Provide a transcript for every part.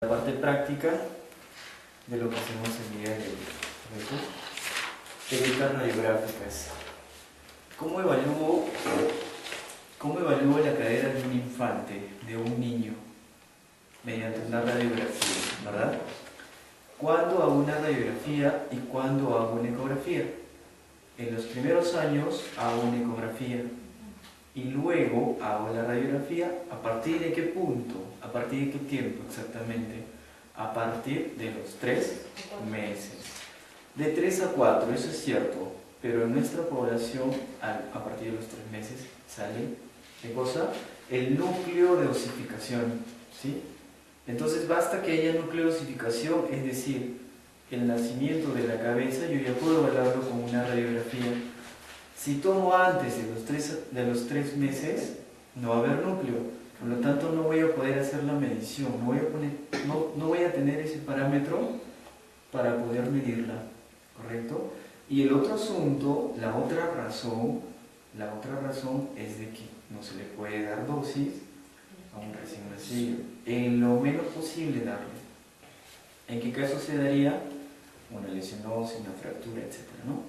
La parte práctica de lo que hacemos el día de hoy. Técnicas radiográficas. ¿Cómo evalúo la cadera de un infante, de un niño? Mediante una radiografía, ¿verdad? ¿Cuándo hago una radiografía y cuándo hago una ecografía? En los primeros años hago una ecografía y luego hago la radiografía. ¿A partir de qué punto? ¿A partir de qué tiempo exactamente? A partir de los 3 meses. De 3 a 4, eso es cierto, pero en nuestra población a partir de los 3 meses sale, ¿qué cosa? El núcleo de osificación, ¿sí? Entonces basta que haya núcleo de osificación, es decir, el nacimiento de la cabeza, yo ya puedo evaluarlo con una radiografía. Si tomo antes de los 3 meses, no va a haber núcleo, por lo tanto no voy a poder hacer la medición, no voy a tener ese parámetro para poder medirla, ¿correcto? Y el otro asunto, la otra razón es de que no se le puede dar dosis a un recién nacido, en lo menos posible darle. ¿En qué caso se daría? Una lesión ósea, una fractura, etcétera, ¿no?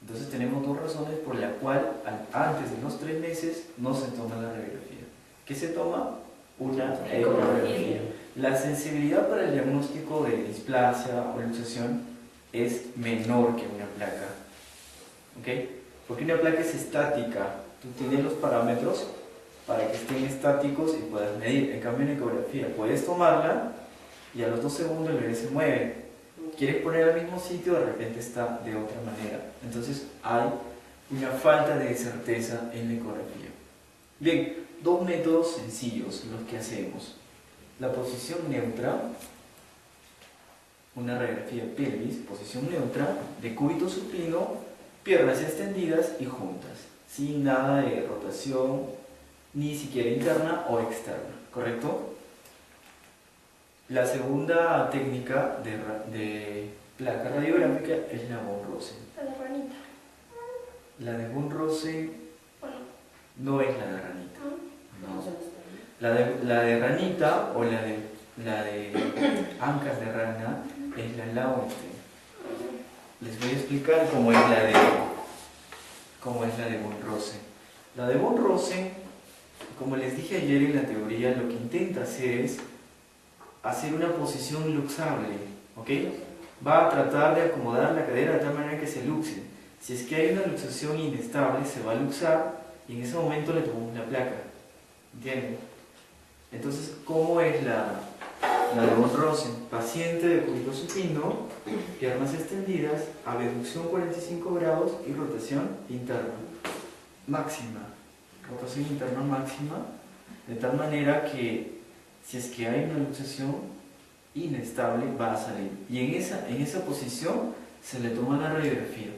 Entonces tenemos dos razones por la cual antes de los 3 meses no se toma la radiografía. ¿Qué se toma? Una ecografía. La sensibilidad para el diagnóstico de displasia o luxación es menor que una placa, ¿ok? Porque una placa es estática, tú tienes los parámetros para que estén estáticos y puedas medir. En cambio, en ecografía puedes tomarla y a los 2 segundos el bebé se mueve. Quieres poner al mismo sitio, de repente está de otra manera. Entonces hay una falta de certeza en la ecografía. Bien, 2 métodos sencillos los que hacemos. La posición neutra, una radiografía pelvis, posición neutra, decúbito supino, piernas extendidas y juntas, sin nada de rotación, ni siquiera interna o externa, ¿correcto? La segunda técnica de placa radiográfica es la von Rosen. La de ranita. La de von Rosen no es la de ranita. No. La de ranita o la de ancas de rana es la Lauenstein. Les voy a explicar cómo es la de von Rosen. La de von Rosen, como les dije ayer en la teoría, lo que intenta hacer es hacer una posición luxable, ¿ok? Va a tratar de acomodar la cadera de tal manera que se luxe. Si es que hay una luxación inestable, se va a luxar y en ese momento le tomamos la placa, ¿entienden? Entonces, ¿cómo es la de von Rosen? Paciente de cúbito supino, piernas extendidas, abducción 45 grados y rotación interna máxima. Rotación interna máxima, de tal manera que si es que hay una luxación inestable, va a salir. Y en esa posición se le toma la radiografía.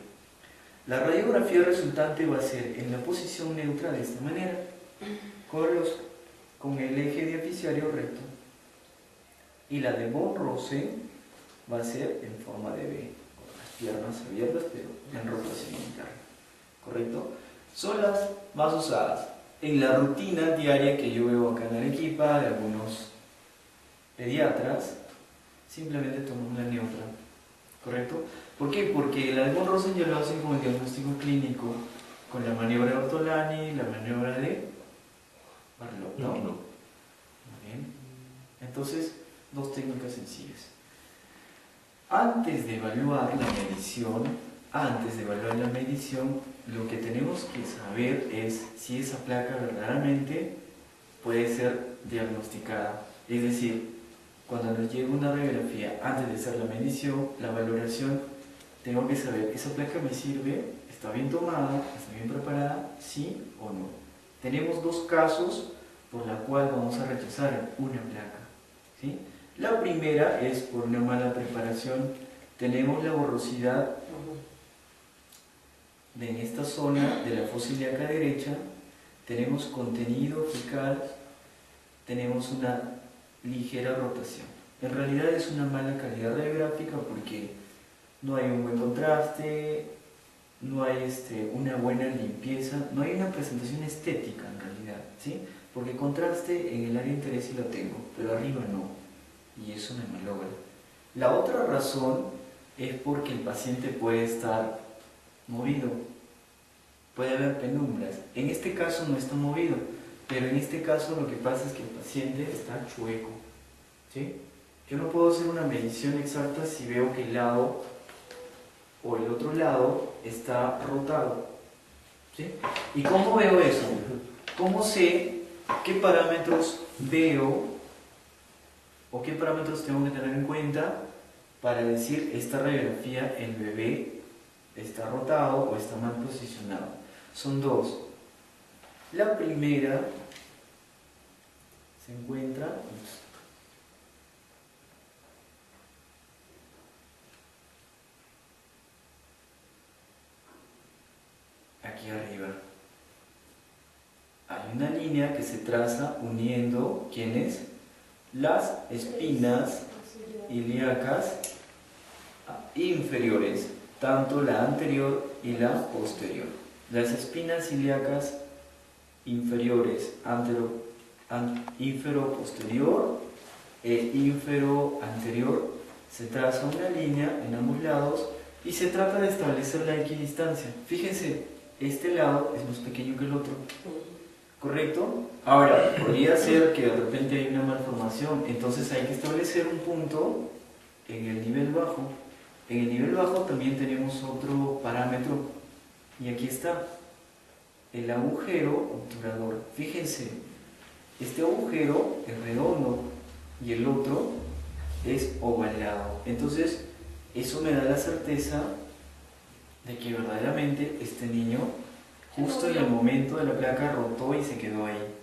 La radiografía resultante va a ser en la posición neutra de esta manera, con el eje diaficiario recto. Y la de von Rosen va a ser en forma de V, con las piernas abiertas, pero en rotación interna. ¿Correcto? Son las más usadas. En la rutina diaria que yo veo acá en Arequipa de algunos pediatras, simplemente tomamos la neutra, ¿correcto? ¿Por qué? Porque la de von Rosen ya lo hacen con el diagnóstico clínico, con la maniobra de Ortolani, la maniobra de Barlow, ¿no? Muy bien. Entonces, 2 técnicas sencillas. Antes de evaluar la medición, lo que tenemos que saber es si esa placa verdaderamente puede ser diagnosticada. Es decir, cuando nos llega una radiografía, antes de hacer la medición, la valoración, tengo que saber, ¿esa placa me sirve? ¿Está bien tomada? ¿Está bien preparada? ¿Sí o no? Tenemos 2 casos por la cual vamos a rechazar una placa, ¿sí? La primera es por una mala preparación. Tenemos la borrosidad en esta zona de la fosa ilíaca derecha, tenemos contenido fecal, tenemos una ligera rotación. En realidad es una mala calidad radiográfica porque no hay un buen contraste, no hay una buena limpieza, no hay una presentación estética en realidad, ¿sí? Porque contraste en el área de interés sí lo tengo, pero arriba no. y eso me malogra. La otra razón es porque el paciente puede estar movido, puede haber penumbras. En este caso no está movido, pero en este caso lo que pasa es que el paciente está chueco, ¿sí? Yo no puedo hacer una medición exacta si veo que el lado o el otro lado está rotado, ¿sí? ¿Y cómo veo eso? ¿Cómo sé qué parámetros veo o qué parámetros tengo que tener en cuenta para decir esta radiografía, el bebé está rotado o está mal posicionado? Son dos. La primera se encuentra aquí arriba. Hay una línea que se traza uniendo, ¿quiénes? Las espinas ilíacas inferiores, tanto la anterior y la posterior. Las espinas ilíacas inferiores, ínfero-posterior e ínfero-anterior, se traza una línea en ambos lados y se trata de establecer la equidistancia. Fíjense, este lado es más pequeño que el otro, ¿correcto? Ahora, podría ser que de repente hay una malformación, entonces hay que establecer un punto en el nivel bajo. En el nivel bajo también tenemos otro parámetro, y aquí está, el agujero obturador. Fíjense, este agujero es redondo y el otro es ovalado. Entonces, eso me da la certeza de que verdaderamente este niño, justo en el momento de la placa, rotó y se quedó ahí.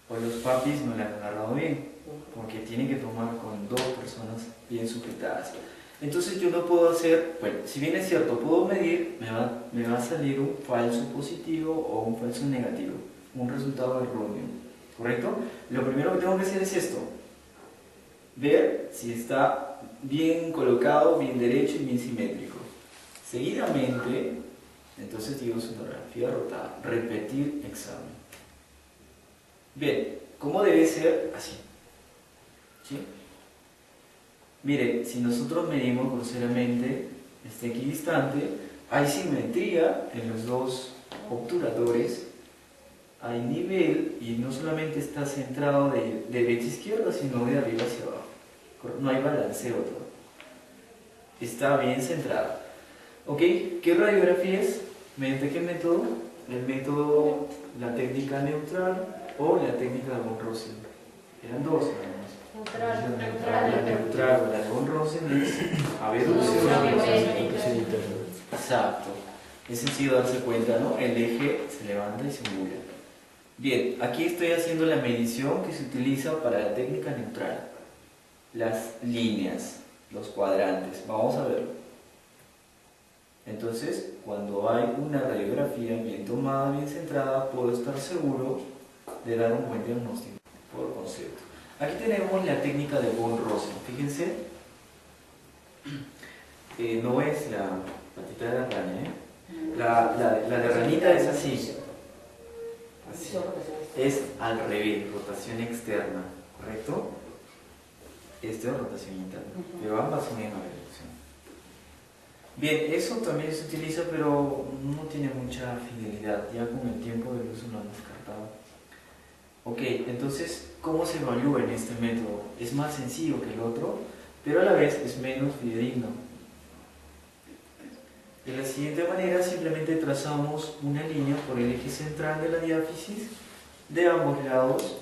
O los papis no la han agarrado bien, porque tienen que tomar con dos personas bien sujetadas. Entonces yo no puedo hacer, bueno, si bien es cierto, puedo medir, me va a salir un falso positivo o un falso negativo, un resultado erróneo, ¿correcto? Lo primero que tengo que hacer es esto, ver si está bien colocado, bien derecho y bien simétrico. Seguidamente, entonces digo sonografía rotada, repetir examen. Bien, ¿cómo debe ser? Así, ¿sí? Mire, si nosotros medimos groseramente este equidistante, hay simetría en los dos obturadores, hay nivel y no solamente está centrado de derecha a izquierda, sino de arriba hacia abajo. No hay balanceo todo. Está bien centrado. ¿Ok? ¿Qué radiografía es? ¿Mediante qué método? El método, la técnica neutral o la técnica de von Rosen. Eran dos, además. La neutral o la de von Rosen es abducción. Exacto. Es sencillo darse cuenta, ¿no? El eje se levanta y se mueve. Bien, aquí estoy haciendo la medición que se utiliza para la técnica neutral. Las líneas, los cuadrantes. Vamos a verlo. Entonces, cuando hay una radiografía bien tomada, bien centrada, puedo estar seguro de dar un buen diagnóstico por concepto. Aquí tenemos la técnica de von Rosen. Fíjense, no es la patita de la rana, la de ranita es así. Así. Es al revés, rotación externa, ¿correcto? Esto es rotación interna, pero ambas son en la dirección. Bien, eso también se utiliza, pero no tiene mucha fidelidad. Ya con el tiempo del uso lo han descartado. Ok, entonces, ¿cómo se evalúa en este método? Es más sencillo que el otro, pero a la vez es menos fidedigno. De la siguiente manera, simplemente trazamos una línea por el eje central de la diáfisis de ambos lados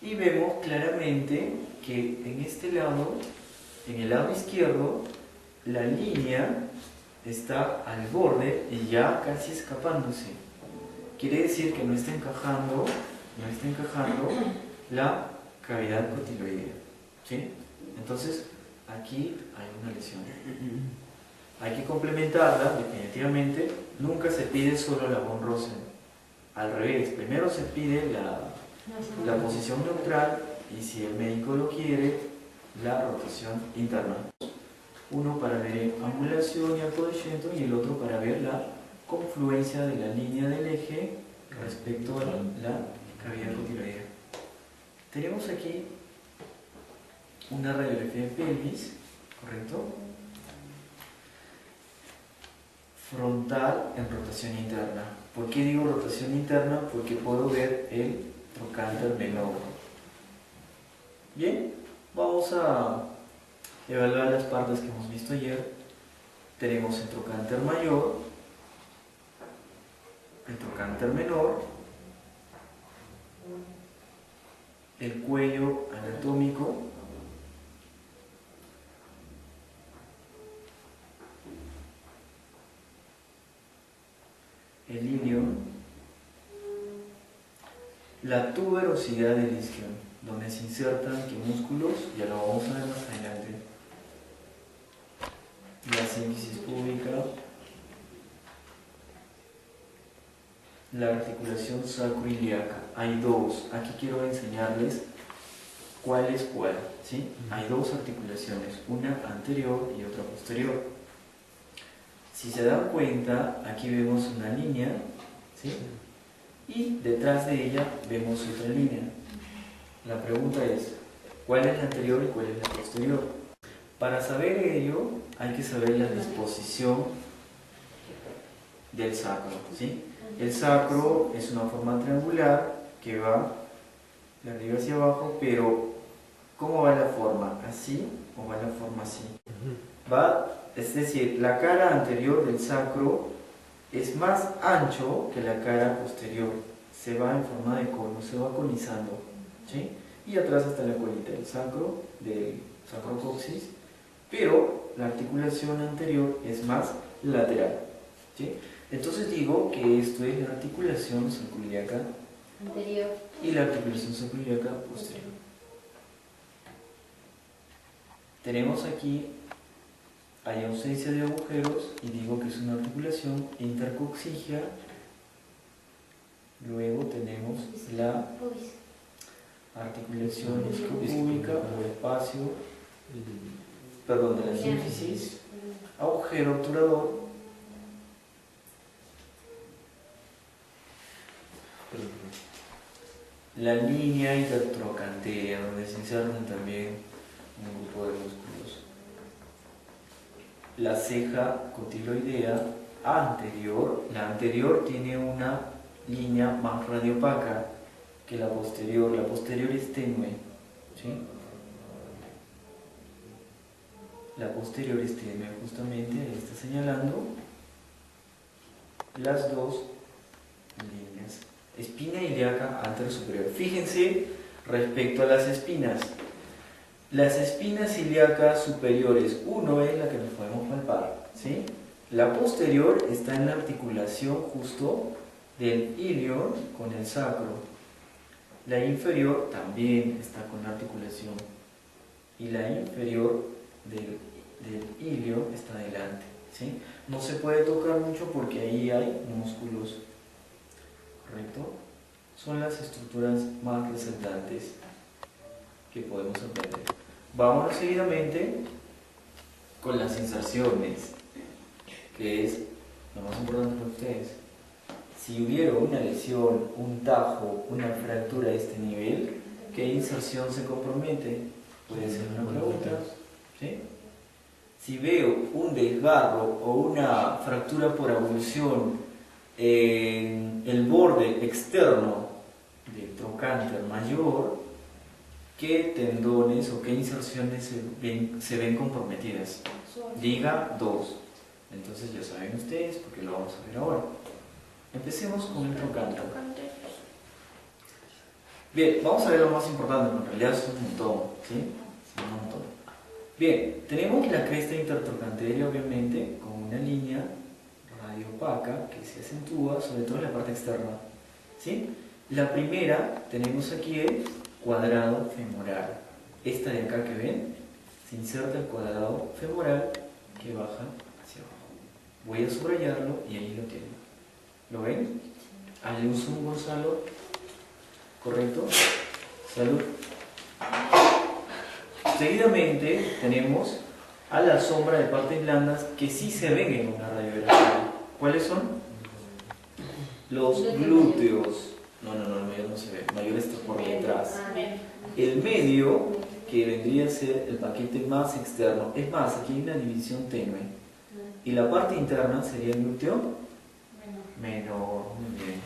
y vemos claramente que en este lado, en el lado izquierdo, la línea está al borde y ya casi escapándose. Quiere decir que no está encajando la cavidad cotiloidea, ¿sí? Entonces, aquí hay una lesión. Hay que complementarla, definitivamente. Nunca se pide solo la von Rosen. Al revés, primero se pide la posición neutral y, si el médico lo quiere, la rotación interna. Uno para ver angulación y apodicento y el otro para ver la confluencia de la línea del eje respecto a la cavidad cotiloidea. Tenemos aquí una radiografía de pelvis, ¿correcto? Frontal en rotación interna. ¿Por qué digo rotación interna? Porque puedo ver el trocánter menor. Bien, vamos a evaluar las partes que hemos visto ayer. Tenemos el trocánter mayor, el trocánter menor, el cuello anatómico, el ilion, la tuberosidad del isquion, donde se insertan qué músculos, ya lo vamos a ver más adelante, la sínfisis púbica, la articulación sacroiliaca. Hay dos, aquí quiero enseñarles cuál es cuál, ¿sí? Hay dos articulaciones, una anterior y otra posterior. Si se dan cuenta, aquí vemos una línea, ¿sí? Y detrás de ella vemos otra línea. La pregunta es, ¿cuál es la anterior y cuál es la posterior? Para saber ello, hay que saber la disposición del sacro, ¿sí? El sacro es una forma triangular que va de arriba hacia abajo, pero ¿cómo va la forma? ¿Así o va la forma así? Es decir, la cara anterior del sacro es más ancho que la cara posterior. Se va en forma de cono, se va conizando, ¿sí? Y atrás está la colita del sacrocoxis, pero la articulación anterior es más lateral, ¿sí? Entonces digo que esto es la articulación sacroiliaca anterior y la articulación sacroiliaca posterior. Tenemos aquí, hay ausencia de agujeros y digo que es una articulación intercoxigia. Luego tenemos la articulación isquiopúbica o espacio, de la sínfisis, agujero obturador, la línea intertrocantea, donde se insertan también un grupo de músculos, la ceja cotiloidea anterior. La anterior tiene una línea más radiopaca que la posterior. La posterior es tenue, ¿sí? La posterior es tenue, justamente ahí está señalando las dos líneas. Espina ilíaca anterosuperior. Fíjense respecto a las espinas. Las espinas ilíacas superiores, uno es la que nos podemos palpar, ¿sí? La posterior está en la articulación justo del ilion con el sacro. La inferior también está con la articulación. Y la inferior del ilion está delante, ¿sí? No se puede tocar mucho porque ahí hay músculos, ¿correcto? Son las estructuras más resaltantes que podemos aprender. Vámonos seguidamente con las inserciones, que es lo más importante para ustedes. Si hubiera una lesión, un tajo, una fractura a este nivel, ¿qué inserción se compromete? Puede ser una pregunta, ¿sí? Si veo un desgarro o una fractura por avulsión en el borde externo del trocánter mayor, ¿qué tendones o qué inserciones se ven comprometidas? Diga dos. Entonces ya saben ustedes, porque lo vamos a ver ahora. Empecemos con el trocánter. Bien, vamos a ver lo más importante, en realidad es un montón, ¿sí? Un montón. Bien, tenemos la cresta intertrocanteria, obviamente, con una línea radiopaca que se acentúa, sobre todo en la parte externa, ¿sí? La primera, tenemos aquí el cuadrado femoral. Esta de acá que ven, se inserta el cuadrado femoral que baja hacia abajo. Voy a subrayarlo y ahí lo tienen. ¿Lo ven? Hazle un zoom, Gonzalo. ¿Correcto? Salud. Seguidamente tenemos a la sombra de partes blandas que sí se ven en una radiografía. ¿Cuáles son? Los glúteos. No, el mayor no se ve. El mayor está por detrás. El medio, que vendría a ser el paquete más externo. Es más, aquí hay una división tenue. Y la parte interna sería el glúteo menor. Muy bien.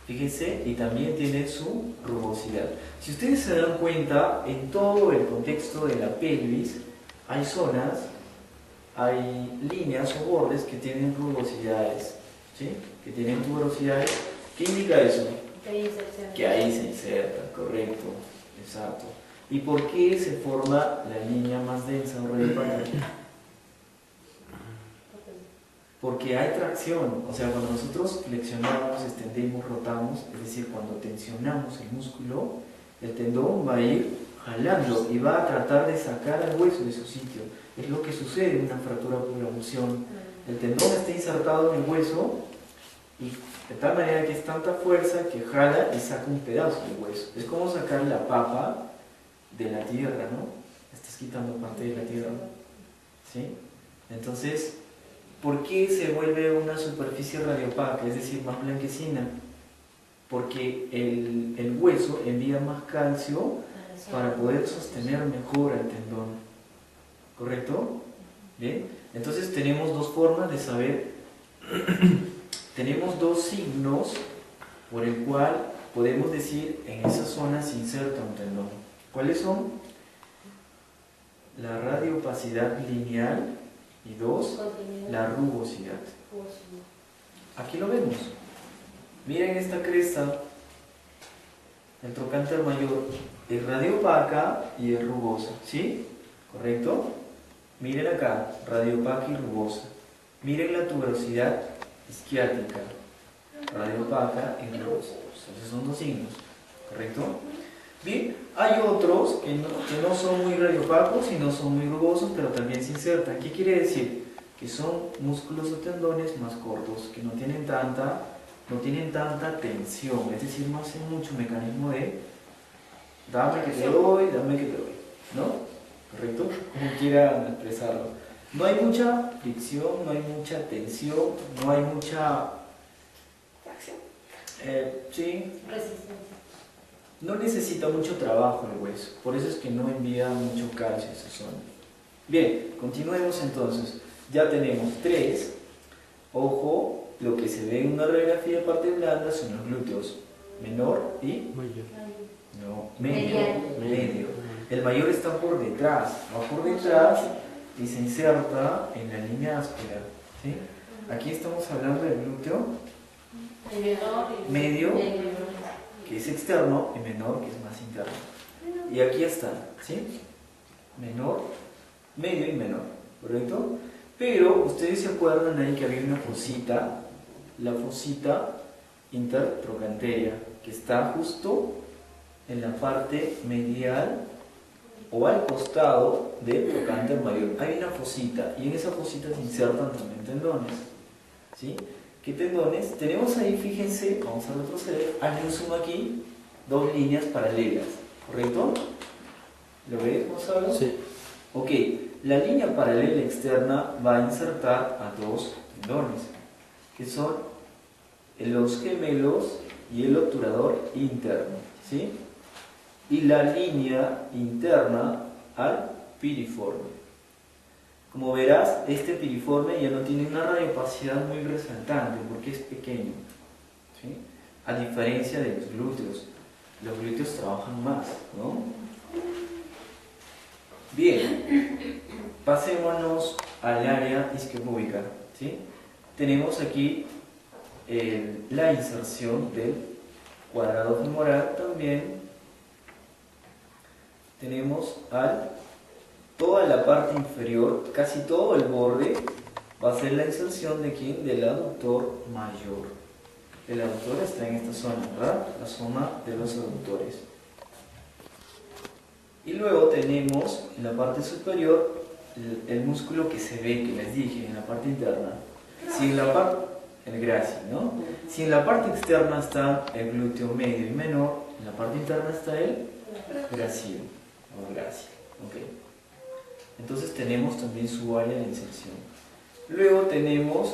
Fíjense, y también tiene su rugosidad. Si ustedes se dan cuenta, en todo el contexto de la pelvis hay zonas, hay líneas o bordes que tienen rugosidades, ¿sí? Que tienen rugosidades. ¿Qué indica eso? Que ahí se inserta, correcto, exacto. ¿Y por qué se forma la línea más densa o radiopaca? Porque hay tracción, o sea, cuando nosotros flexionamos, extendemos, rotamos, es decir, cuando tensionamos el músculo, el tendón va a ir jalando y va a tratar de sacar al hueso de su sitio. Es lo que sucede en una fractura por la fusión. El tendón está insertado en el hueso y de tal manera que es tanta fuerza que jala y saca un pedazo del hueso. Es como sacar la papa de la tierra, ¿no? Estás quitando parte de la tierra, ¿sí? Entonces, ¿por qué se vuelve una superficie radiopaca, es decir, más blanquecina? Porque el hueso envía más calcio para poder sostener mejor el tendón. ¿Correcto? ¿Bien? Entonces tenemos dos formas de saber, tenemos dos signos por el cual podemos decir en esa zona se inserta un tendón. ¿Cuáles son? La radiopacidad lineal y dos, la rugosidad. Aquí lo vemos. Miren esta cresta, el trocánter mayor, es radiopaca y es rugosa, ¿sí? ¿Correcto? Miren acá, radiopaca y rugosa. Miren la tuberosidad isquiática, radiopaca y rugosa. Entonces son dos signos, ¿correcto? Bien, hay otros que no son muy radiopacos y no son muy rugosos, pero también se insertan. ¿Qué quiere decir? Que son músculos o tendones más cortos, que no tienen tanta tensión, es decir, no hacen mucho mecanismo de dame que te doy, ¿no? ¿Correcto? Como quieran expresarlo. No hay mucha fricción, no hay mucha tensión, no hay mucha sí, resistencia. no necesita mucho trabajo el hueso, por eso es que no envía mucho calcio a esa zona. Bien, continuemos entonces. Ya tenemos tres. Ojo, lo que se ve en una radiografía de parte blanda son los glúteos, menor y medio. El mayor está por detrás, va por detrás y se inserta en la línea áspera, ¿sí? Aquí estamos hablando del glúteo medio, que es externo, y menor, que es más interno. Y aquí está, ¿sí? Menor, medio y menor, ¿correcto? Pero ustedes se acuerdan ahí que había una fosita, la fosita intertrocanteria, que está justo en la parte medial o al costado del trocánter mayor. Hay una fosita y en esa fosita se insertan también tendones, ¿sí? ¿Qué tendones? Tenemos ahí, fíjense, vamos a retroceder, hazle un zoom aquí, dos líneas paralelas, ¿correcto? ¿Lo ves, Gonzalo? Sí. Ok, la línea paralela externa va a insertar a dos tendones, que son los gemelos y el obturador interno, ¿sí? Y la línea interna al piriforme. Como verás, este piriforme ya no tiene una radiopacidad muy resaltante porque es pequeño, ¿sí? A diferencia de los glúteos. Los glúteos trabajan más, ¿no? Bien, pasémonos al área isquiopúbica, ¿sí? Tenemos aquí la inserción del cuadrado femoral también. Tenemos toda la parte inferior, casi todo el borde, va a ser la inserción de ¿quién? Del aductor mayor. El aductor está en esta zona, ¿verdad? La zona de los aductores. Y luego tenemos en la parte superior el músculo que se ve, que les dije, en la parte interna. Si en la parte, el grácil, ¿no? Si en la parte externa está el glúteo medio y menor, en la parte interna está el grácil o grácil. Okay. Entonces tenemos también su área de inserción. Luego tenemos